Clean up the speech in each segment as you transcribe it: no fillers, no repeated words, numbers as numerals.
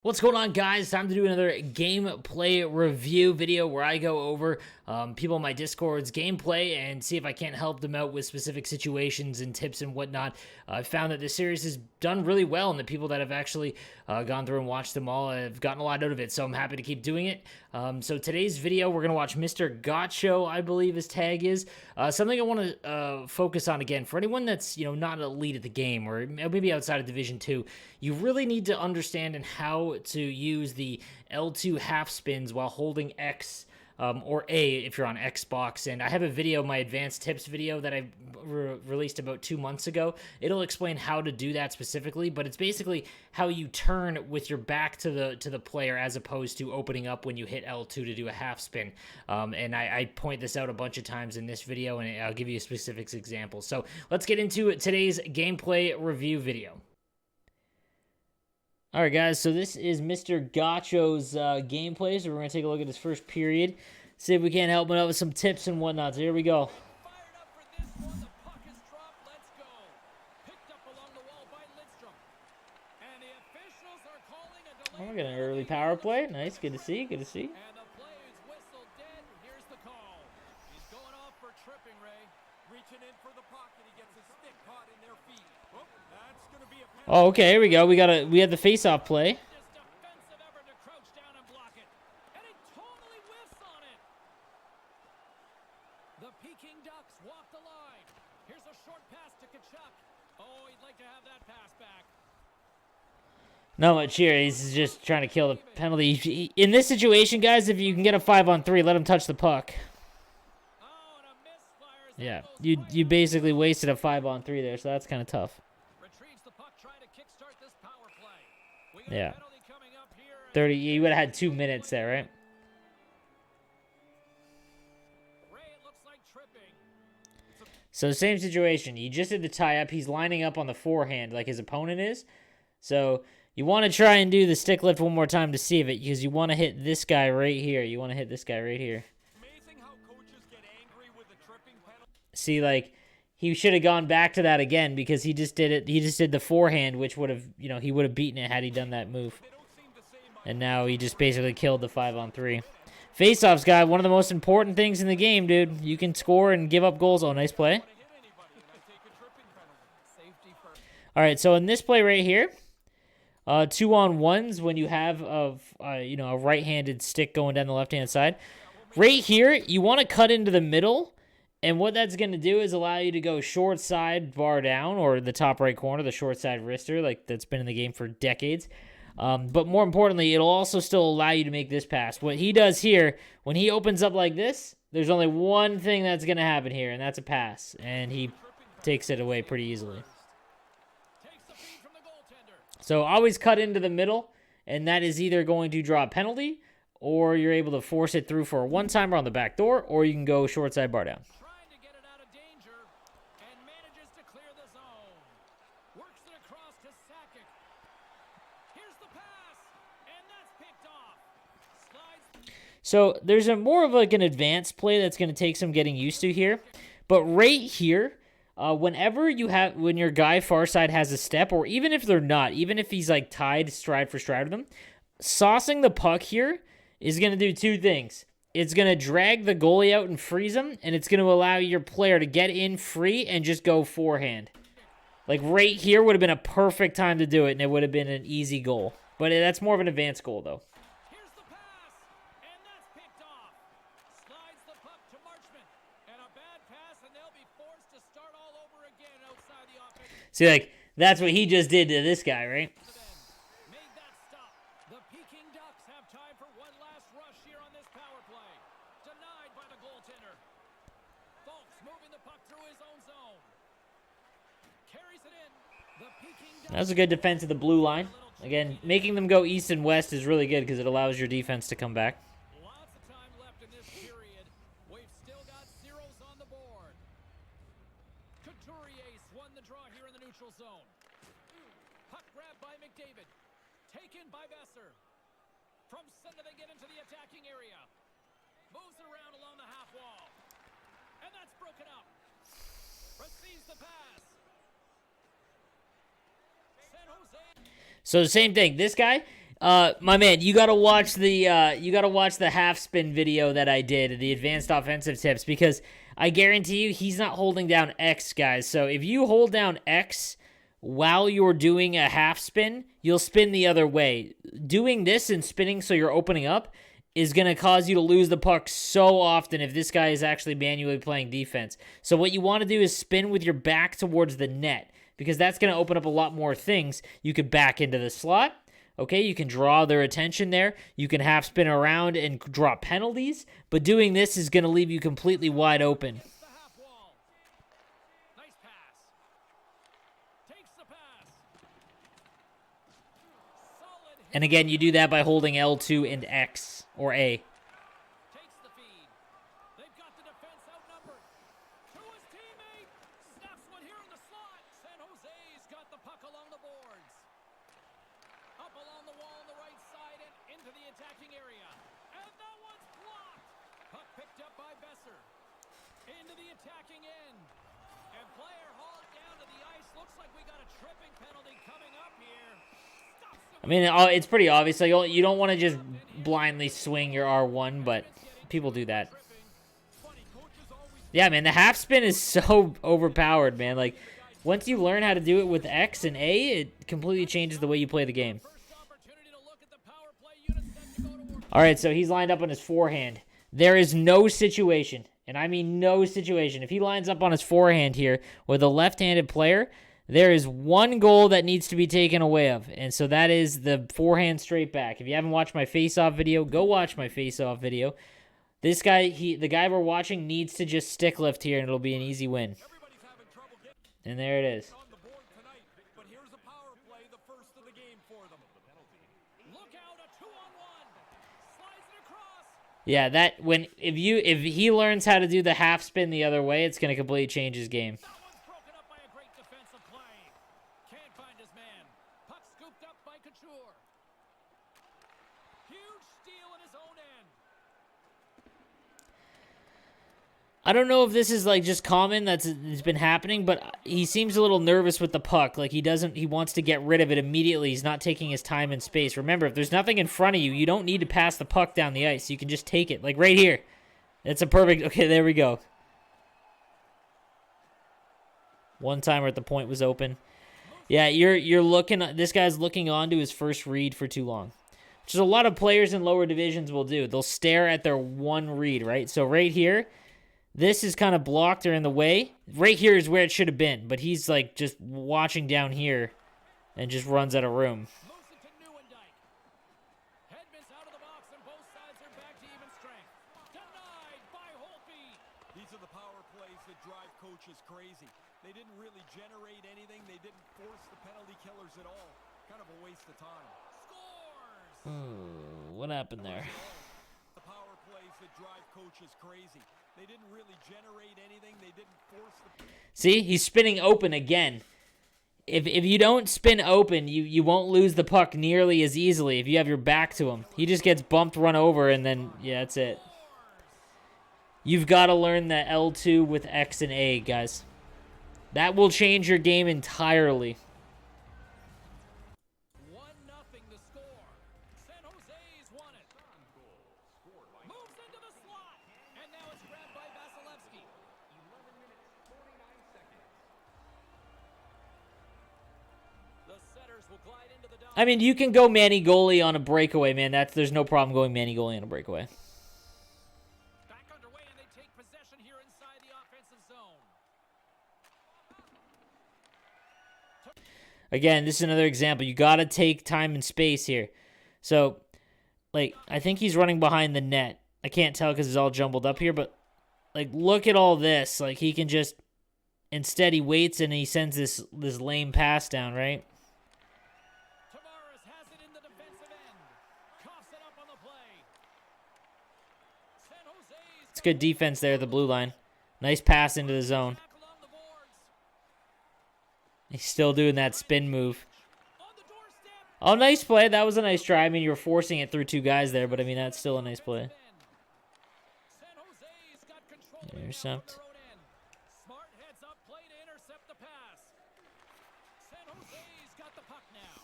What's going on, guys? Time to do another gameplay review video where I go over people in my Discord's gameplay and see if I can't help them out with specific situations and tips and whatnot. I found that this series has done really well, and the people that have actually gone through and watched them all have gotten a lot out of it, so I'm happy to keep doing it. So today's video, we're going to watch Mr. Gotcho, I believe his tag is. Something I want to focus on again, for anyone that's not elite at the game, or maybe outside of Division 2, you really need to understand and how to use the L2 half spins while holding X or A if you're on Xbox. And I have a video, my advanced tips video that I released about 2 months ago. It'll explain how to do that specifically, but it's basically how you turn with your back to the player as opposed to opening up when you hit L2 to do a half spin. And I point this out a bunch of times in this video, and I'll give you a specific example. So let's get into today's gameplay review video. All right, guys, so this is Mr. Gotcho's gameplay, so we're going to take a look at his first period, see if we can't help him out with some tips and whatnot. So here we go. Oh, we're getting an early power play. Nice, good to see, good to see. Oh, okay, here we go. We had the face-off play. The Peking Ducks walk the line. Here's a short pass to Tkachuk. Oh, he'd like to have that pass back. Not much here. He's just trying to kill the penalty. In this situation, guys, if you can get a 5-on-3, let him touch the puck. Yeah, you basically wasted a 5-on-3 there, so that's kind of tough. Yeah. 30, you would have had 2 minutes there, right? So same situation. You just did the tie-up. He's lining up on the forehand like his opponent is. So you want to try and do the stick lift one more time to see it, because you want to hit this guy right here. You want to hit this guy right here. See, like, he should have gone back to that again, because he just did it. He just did the forehand, which would have, he would have beaten it had he done that move. And now he just basically killed the 5-on-3. Face-offs, guy, one of the most important things in the game, dude. You can score and give up goals. Oh, nice play. All right, so in this play right here, 2-on-1s when you have a right-handed stick going down the left-hand side. Right here, you want to cut into the middle. And what that's going to do is allow you to go short side bar down, or the top right corner, the short side wrister, like that's been in the game for decades. But more importantly, it'll also still allow you to make this pass. What he does here, when he opens up like this, there's only one thing that's going to happen here, and that's a pass. And he takes it away pretty easily. So always cut into the middle, and that is either going to draw a penalty, or you're able to force it through for a one-timer on the back door, or you can go short side bar down. So there's a more of like an advanced play that's going to take some getting used to here. But right here, when your guy far side has a step, or even if they're not, even if he's like tied stride for stride with them, saucing the puck here is going to do two things. It's going to drag the goalie out and freeze him, and it's going to allow your player to get in free and just go forehand. Like right here would have been a perfect time to do it, and it would have been an easy goal. But that's more of an advanced goal, though. See, like, that's what he just did to this guy, right? Made that stop. The Peking Ducks have time for one last rush here on this power play. Denied by the goaltender. Folks moving the puck through his own zone. Carries it in. The Peking Ducks. That was a good defense of the blue line. Again, making them go east and west is really good because it allows your defense to come back. Lots of time left in this period. We've still got zeros on the board. Couturier's won the draw here in the neutral zone. Puck grab by McDavid. Taken by Besser. From center they get into the attacking area. Moves it around along the half wall. And that's broken up. Receives the pass. San Jose. So the same thing. This guy, My man, you gotta watch the half spin video that I did, the advanced offensive tips, because I guarantee you he's not holding down X, guys. So if you hold down X while you're doing a half spin, you'll spin the other way. Doing this and spinning so you're opening up is going to cause you to lose the puck so often if this guy is actually manually playing defense. So what you want to do is spin with your back towards the net, because that's going to open up a lot more things. You could back into the slot. Okay, you can draw their attention there. You can half spin around and draw penalties, but doing this is going to leave you completely wide open. The half wall. Nice pass. Takes the pass. Solid hit. And again, you do that by holding L2 and X or A. Takes the feed. They've got the defense outnumbered. To his teammate. Snaps one here in the slot. San Jose's got the puck along the boards. Up along the wall on the right side and into the attacking area. And that one's blocked. Puck picked up by Besser. Into the attacking end. And player hauled down to the ice. Looks like we got a tripping penalty coming up here. Stops the I mean, it's pretty obvious. Like, you don't want to just blindly swing your R1, but people do that. tripping. Funny, coaches always Yeah, man, the half spin is so overpowered, man. Like, once you learn how to do it with X and A, it completely changes the way you play the game. first opportunity to look at the power play unit set to go to work. All right, so he's lined up on his forehand. There is no situation, and I mean no situation. If he lines up on his forehand here with a left-handed player, there is one goal that needs to be taken away of, and so that is the forehand straight back. If you haven't watched my face-off video, go watch my face-off video. This guy, the guy we're watching, needs to just stick lift here, and it'll be an easy win. Everybody's having trouble getting And there it is. on the board tonight, but here's a power play, the first of the game for them. Look out, a 2-on-1. Slides it across. Yeah, if he learns how to do the half spin the other way, it's gonna completely change his game. That one's broken up by a great defensive play. Can't find his man. Puck scooped up by Couture. Huge steal in his own end. I don't know if this is like just common it's been happening, but he seems a little nervous with the puck. Like he wants to get rid of it immediately. He's not taking his time and space. Remember, if there's nothing in front of you, you don't need to pass the puck down the ice. You can just take it. Like right here. That's a perfect. Okay, there we go. One timer at the point was open. Yeah, you're looking. This guy's looking on to his first read for too long, which is a lot of players in lower divisions will do. They'll stare at their one read, right? So right here, this is kind of blocked or in the way. Right here is where it should have been, but he's like just watching down here and just runs out of room. Moves it to Neuendijk. Hedman's out of the box and both sides are back to even strength. Denied by Holtby. These are the power plays that drive coaches crazy. They didn't really generate anything. They didn't force the penalty killers at all. Kind of a waste of time. Scores. What happened there? The power plays that drive coaches crazy. They didn't really generate anything. They didn't force the... See, he's spinning open again. If you don't spin open, you won't lose the puck nearly as easily if you have your back to him. He just gets bumped, run over, and then, yeah, that's it. You've got to learn the L2 with X and A, guys. That will change your game entirely. 1-0 the score. San Jose's won it. Moves into the slot. And now it's grabbed by Vasilevsky. 11 minutes, 49 seconds. The setters will glide into the dome. I mean, you can go Manny goalie on a breakaway, man. There's no problem going Manny goalie on a breakaway. Back underway, and they take possession here inside the offensive zone. Again, this is another example. You got to take time and space here. So, like, I think he's running behind the net. I can't tell because it's all jumbled up here, but, like, look at all this. Like, he can just, instead he waits and he sends this lame pass down, right? Tavares has it in the defensive end. Coughs it up on the play. San Jose's It's good defense there at the blue line. Nice pass into the zone. back along the boards. He's still doing that spin move. On the doorstep. Oh, nice play. That was a nice try. I mean, you were forcing it through two guys there, but I mean, that's still a nice play. San Jose's got control of it now Intercept. from their own end. Smart heads up play to intercept the pass. San Jose's got the puck now.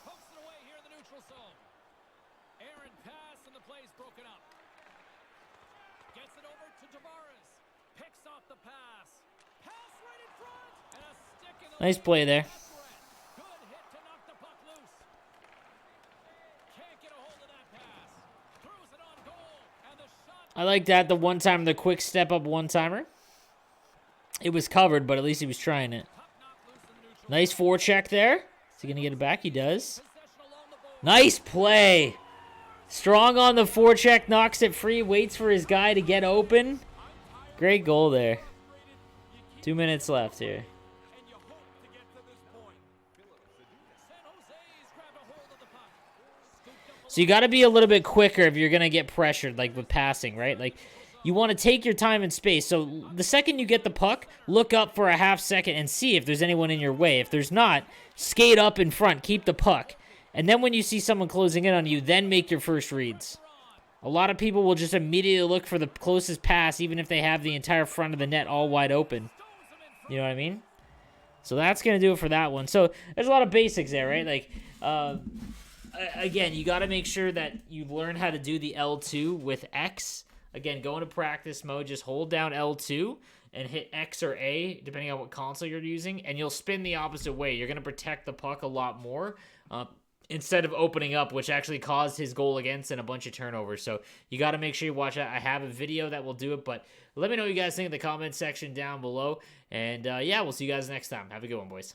Pokes it away here in the neutral Errant pass and the play's broken up. Gets it over to Tavares. Picks off the pass. Pass right in front. And a stick in the Nice play there. Good hit to knock the puck loose. Can't get a hold of that pass. Throws it on goal. And the shot. I like that. The one time, the quick step up one-timer. It was covered, but at least he was trying it. Puck knocked loose in the neutral. Nice forecheck there. Is he going to get it back? He does. Possession along the board. Nice play. Strong on the forecheck, knocks it free, waits for his guy to get open. Great goal there. 2 minutes left here. And you hope to get to this point. San Jose's grabbed a hold of the puck. Scooped up So you got to be a little bit quicker if you're going to get pressured, like with passing, right? Like, you want to take your time and space. So the second you get the puck, look up for a half second and see if there's anyone in your way. If there's not, skate up in front, keep the puck. And then when you see someone closing in on you, then make your first reads. A lot of people will just immediately look for the closest pass, even if they have the entire front of the net all wide open. You know what I mean? So that's going to do it for that one. So there's a lot of basics there, right? Like, again, you got to make sure that you learn how to do the L2 with X. Again, go into practice mode, just hold down L2 and hit X or A, depending on what console you're using, and you'll spin the opposite way. You're going to protect the puck a lot more instead of opening up, which actually caused his goal against and a bunch of turnovers. So you got to make sure you watch that. I have a video that will do it, but let me know what you guys think in the comment section down below. And yeah, we'll see you guys next time. Have a good one, boys.